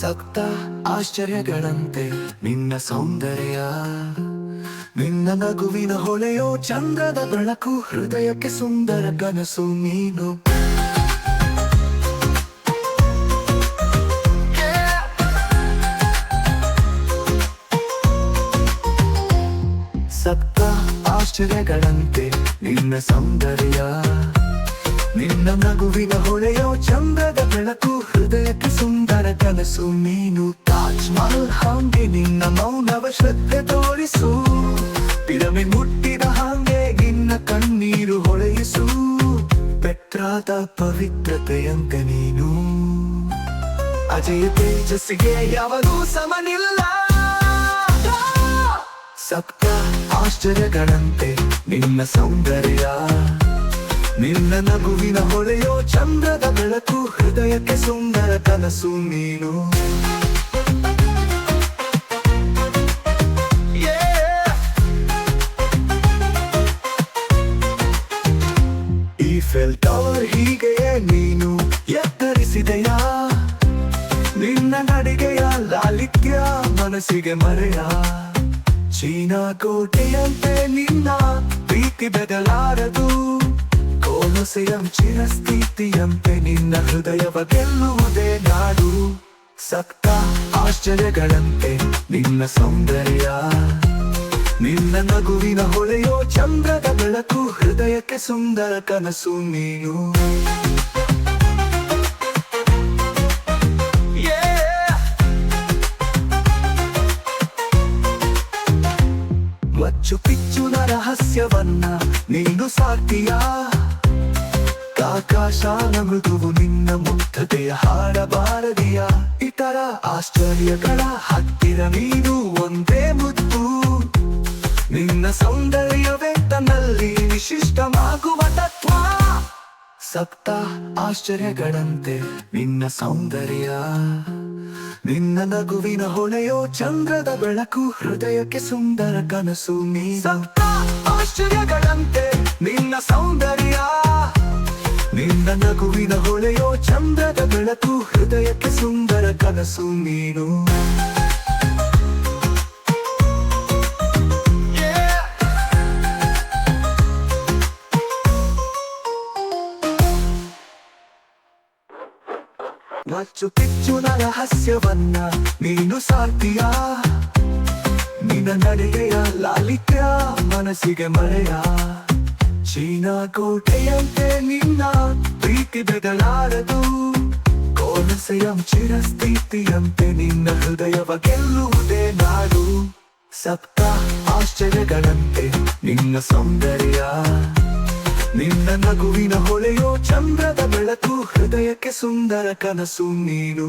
ಸಪ್ತ ಆಶ್ಚರ್ಯಗಳಂತೆ ನಿನ್ನ ಸೌಂದರ್ಯ, ನಿನ್ನ ನಗುವಿನ ಹೊಳೆಯೋ ಚಂದ್ರದ ಬೆಳಕು, ಹೃದಯಕ್ಕೆ ಸುಂದರ ಕನಸು ನೀನು. ಸಪ್ತ ಆಶ್ಚರ್ಯಗಳಂತೆ ನಿನ್ನ ಸೌಂದರ್ಯ, ನಿನ್ನ ನಗುವಿನ ಹೊಳೆಯೋ ಚಂದ್ರದ ಬೆಳಕು, ಹೃದಯಕ್ಕೆ ಸುಂದರ ಕನಸು ನೀನು. ತಾಜ್ ಮಹಲ್ ಹಾಂಗೆ ನಿನ್ನ ಮೌನವ ಶ್ರದ್ಧೆ ತೋರಿಸು, ಪಿರಮಿಡ್ ಮುಟ್ಟಿದ ಹಾಂಗೆ ನಿನ್ನ ಕಣ್ಣೀರು ಹೊಳೆಯಿಸು. ಪೆಟ್ರಾದ ಪವಿತ್ರತೆಯಂತೆ ನೀನು, ಅಜಯ ತೇಜಸ್ಸಿಗೆ ಯಾವಾಗೂ ಸಮನಿಲ್ಲ. ಸಪ್ತ ಆಶ್ಚರ್ಯಗಳಂತೆ ನಿನ್ನ ಸೌಂದರ್ಯ, ನಿನ್ನ ನಗುವಿನ ಹೊಳೆಯೋ ಚಂದ್ರದ ಬೆಳಕು, ಹೃದಯಕ್ಕೆ ಸುಂದರ ಕನಸು ನೀನು. ಈಫೆಲ್ ಟವರ್ ಹೀಗೆಯೇ ನೀನು ಎತ್ತರಿಸಿದೆಯಾ, ನಿನ್ನ ನಡಿಗೆಯ ಲಾಲಿತ್ಯ ಮನಸ್ಸಿಗೆ ಮರೆಯ. ಚೀನಾ ಕೋಟೆಯಂತೆ ನಿನ್ನ ಪ್ರೀತಿ ಬೆದಲಾರದು, ಕೋಲೊಸೆಯಂ ಚಿರಸ್ಥಿತಿಯಂತೆ ನಿನ್ನ ಹೃದಯವ ಗೆಲ್ಲುವುದೇ ನಾಡು. ಸಪ್ತ ಆಶ್ಚರ್ಯಗಳಂತೆ ನಿನ್ನ ಸೌಂದರ್ಯ, ನಿನ್ನ ನಗುವಿನ ಹೊಳೆಯೋ ಚಂದ್ರದ ಬೆಳಕು, ಹೃದಯಕ್ಕೆ ಸುಂದರ ಕನಸು ನೀನು. ಮಚ್ಚು ಪಿಚ್ಚುನ ರಹಸ್ಯವನ್ನ ನೀನು ಸಾಕ್ತೀಯಾ, ಆಕಾಶನ ಮೃದುವು ನಿನ್ನ ಮುಗ್ಧತೆಯ ಹಾಡಬಾರದಿಯ. ಇತರ ಆಶ್ಚರ್ಯಗಳ ಹತ್ತಿರ ನೀನು ಒಂದೇ ಮುತ್ತು, ನಿನ್ನ ಸೌಂದರ್ಯವೇ ತನ್ನಲ್ಲಿ ವಿಶಿಷ್ಟವಾಗುವ ತತ್ವ. ಸಪ್ತ ಆಶ್ಚರ್ಯಗಳಂತೆ ನಿನ್ನ ಸೌಂದರ್ಯ, ನಿನ್ನ ನಗುವಿನ ಹೊಳೆಯೋ ಚಂದ್ರದ ಬೆಳಕು, ಹೃದಯಕ್ಕೆ ಸುಂದರ ಕನಸು ನೀ. ಸಪ್ತ ಆಶ್ಚರ್ಯಗಳಂತೆ ನಿನ್ನ ಸೌಂದರ್ಯ, ನಿನ್ನ ನಗುವಿನ ಹೊಳೆಯೋ ಚಂದ್ರದ ಬೆಳಕು, ಹೃದಯಕ್ಕೆ ಸುಂದರ ಕನಸು ನೀನು. ಮಚ್ಚು ಪಿಚ್ಚುನ ರಹಸ್ಯವನ್ನ ನೀನು ಸಾಕ್ತೀಯಾ, ನಿನ್ನ ನಡೆಗೆಯ ಲಾಲಿತ್ಯ ಮನಸ್ಸಿಗೆ ಮರೆಯ. ಚೀನಾ ಕೋಟೆಯಂತೆ ನಿನ್ನ ಪ್ರೀತಿ ಬೆದಲಾರದು, ಕೋಲೊಸೆಯಂ ಚಿರಸ್ಥಿತಿಯಂತೆ ನಿನ್ನ ಹೃದಯವ ಗೆಲ್ಲುವುದೇ ನಾಡು. ಸಪ್ತ ಆಶ್ಚರ್ಯಗಳಂತೆ ನಿನ್ನ ಸೌಂದರ್ಯ, ನಿನ್ನ ನಗುವಿನ ಹೊಳೆಯೋ ಚಂದ್ರದ ಬೆಳಕು, ಹೃದಯಕ್ಕೆ ಸುಂದರ ಕನಸು ನೀನು.